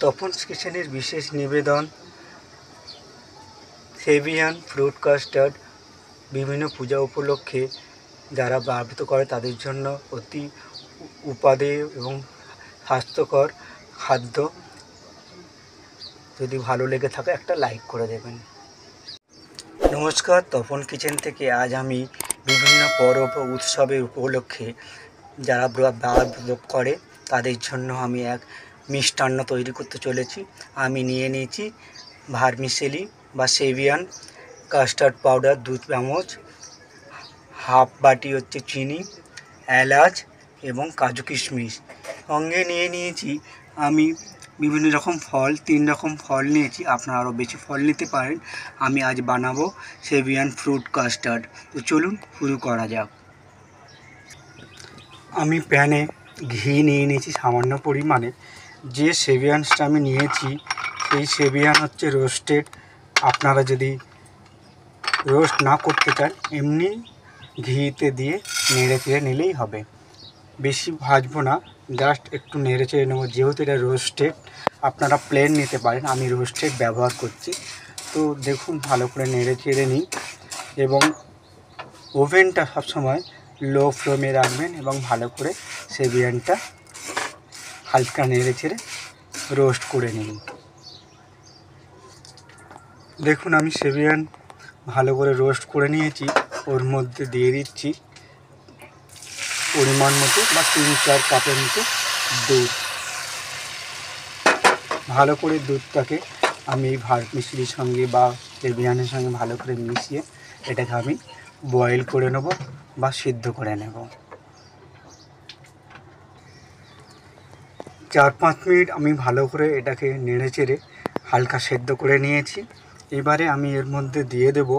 তপনস কিচেনের বিশেষ নিবেদন সেভিয়ান ফ্রুট কাস্টার্ড। বিভিন্ন পূজা উপলক্ষে যারা ব্রত করে তাদের জন্য অতি উপাদেয় এবং স্বাস্থ্যকর খাদ্য। যদি ভালো লেগে থাকে একটা লাইক করে দেবেন। নমস্কার, তপন কিচেন থেকে আজ আমি বিভিন্ন পরব ও উৎসবের উপলক্ষে যারা ব্রত করে তাদের জন্য আমি এক মিষ্টান্ন তৈরি করতে চলেছি। আমি নিয়ে নিয়েছি ভার্মিসেলি বা সেভিয়ান কাস্টার্ড পাউডার 2 চামচ, হাফ বাটি হচ্ছে চিনি, এলাচ এবং কাজু কিশমিশ। সঙ্গে নিয়ে নিয়েছি আমি বিভিন্ন রকম ফল, 3 রকম ফল নিয়েছি। আপনারা আরও বেশি ফল নিতে পারেন। আমি আজ বানাবো সেভিয়ান ফ্রুট কাস্টার্ড। তো চলুন শুরু করা যাক। আমি প্যানে ঘি নিয়ে নিয়েছি সামান্য পরিমাণে। যে সেভিয়ানসটা আমি নিয়েছি সেই সেভিয়ান হচ্ছে রোস্টেড। আপনারা যদি রোস্ট না করতে চান এমনি ঘিতে দিয়ে নেড়ে চেড়ে নিলেই হবে। বেশি ভাজবো না, জাস্ট একটু নেড়ে চেড়ে নেবো। যেহেতু এটা রোস্টেড, আপনারা প্লেন নিতে পারেন, আমি রোস্টেড ব্যবহার করছি। তো দেখুন ভালো করে নেড়ে চেড়ে নিই এবং ওভেনটা সবসময় লো ফ্লেমে রাখবেন এবং ভালো করে সেভিয়ানটা হালকা নেড়ে চেড়ে রোস্ট করে নিন। দেখুন আমি সেভিয়ান ভালো করে রোস্ট করে নিয়েছি। ওর মধ্যে দিয়ে দিচ্ছি পরিমাণ মতো বা 3-4 কাপের মতো দুধ। ভালো করে দুধটাকে আমি ভার্মিসেলির সঙ্গে বা সেভিয়ানের সঙ্গে ভালো করে মিশিয়ে এটাকে আমি বয়েল করে নেব বা সিদ্ধ করে নেব। 4-5 মিনিট আমি ভালো করে এটাকে নেড়ে চেড়ে হালকা সেদ্ধ করে নিয়েছি। এবারে আমি এর মধ্যে দিয়ে দেব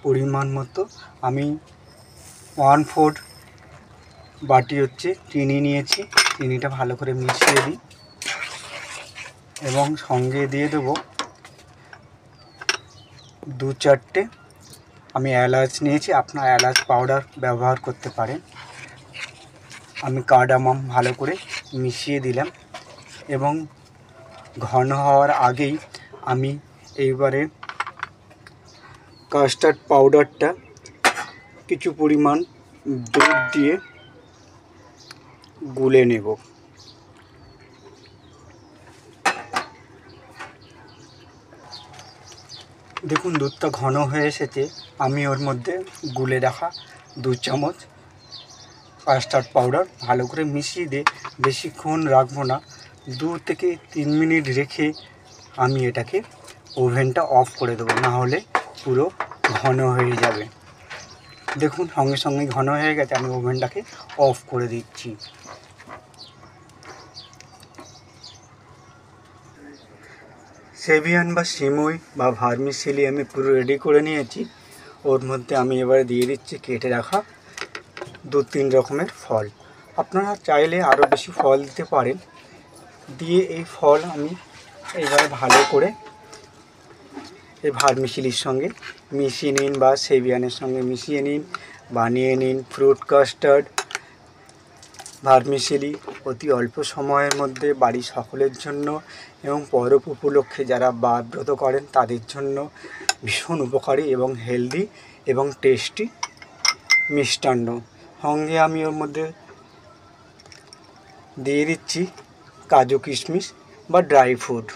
পরিমাণ মতো, আমি 1/4 বাটি হচ্ছে চিনি নিয়েছি। চিনিটা ভালো করে মিশিয়ে দিই এবং সঙ্গে দিয়ে দেব 2-4টে আমি এলাচ নিয়েছি। আপনারা এলাচ পাউডার ব্যবহার করতে পারেন। আমি কার্ডামাম ভালো করে মিশিয়ে দিলাম এবং ঘন হওয়ার আগেই আমি এইবারে কাস্টার্ড পাউডারটা কিছু পরিমাণ দুধ দিয়ে গুলে নেব। দেখুন দুধটা ঘন হয়ে এসেছে। আমি ওর মধ্যে গুলে রাখা 2 চামচ কাস্টার্ড পাউডার ভালো করে মিশিয়ে দিয়ে বেশিক্ষণ রাখবো না, 2 থেকে 3 মিনিট রেখে আমি এটাকে ওভেনটা অফ করে দেবো, না হলে পুরো ঘন হয়ে যাবে। দেখুন সঙ্গে সঙ্গে ঘন হয়ে গেছে, আমি ওভেনটাকে অফ করে দিচ্ছি। সেভিয়ান বা সিমুই বা ভার্মিসেলি আমি পুরো রেডি করে নিয়েছি। ওর মধ্যে আমি এবারে দিয়ে দিচ্ছি কেটে রাখা 2-3 রকমের ফল। আপনারা চাইলে আরও বেশি ফল দিতে পারেন। দিয়ে এই ফল আমি এইবারে ভালো করে এই ভার্মিসেলির সঙ্গে মিশিয়ে নিন বা সেভিয়ানের সঙ্গে মিশিয়ে নিন, বানিয়ে নিন ফ্রুট কাস্টার্ড। ভার্মিসেলি অতি অল্প সময়ের মধ্যে বাড়ির সকলের জন্য এবং পরব উপলক্ষে যারা ব্রত করেন তাদের জন্য ভীষণ উপকারী এবং হেলদি এবং টেস্টি মিষ্টান্ন। সঙ্গে আমি ওর মধ্যে দিয়ে দিচ্ছি কাজু কিশমিশ বা ড্রাই ফ্রুট।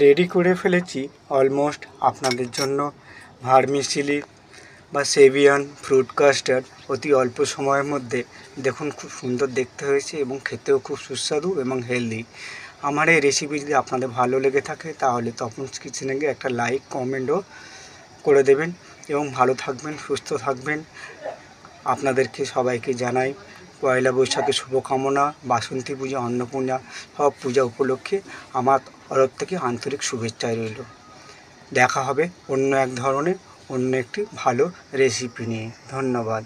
রেডি করে ফেলেছি অলমোস্ট আপনাদের জন্য ভার্মিসেলি বা সেভিয়ান ফ্রুট কাস্টার্ড অতি অল্প সময়ের মধ্যে। দেখুন খুব সুন্দর দেখতে হয়েছে এবং খেতেও খুব সুস্বাদু এবং হেলদি। আমার এই রেসিপি যদি আপনাদের ভালো লেগে থাকে তাহলে তপনস কিচেনে গিয়ে একটা লাইক কমেন্টও করে দেবেন এবং ভালো থাকবেন, সুস্থ থাকবেন। আপনাদেরকে সবাইকে জানাই পয়লা বৈশাখের শুভকামনা। বাসন্তী পূজা, অন্নপূর্ণা সব পূজা উপলক্ষে আমার তরফ থেকে আন্তরিক শুভেচ্ছা রইল। দেখা হবে অন্য এক ধরনের অন্য একটি ভালো রেসিপি নিয়ে। ধন্যবাদ।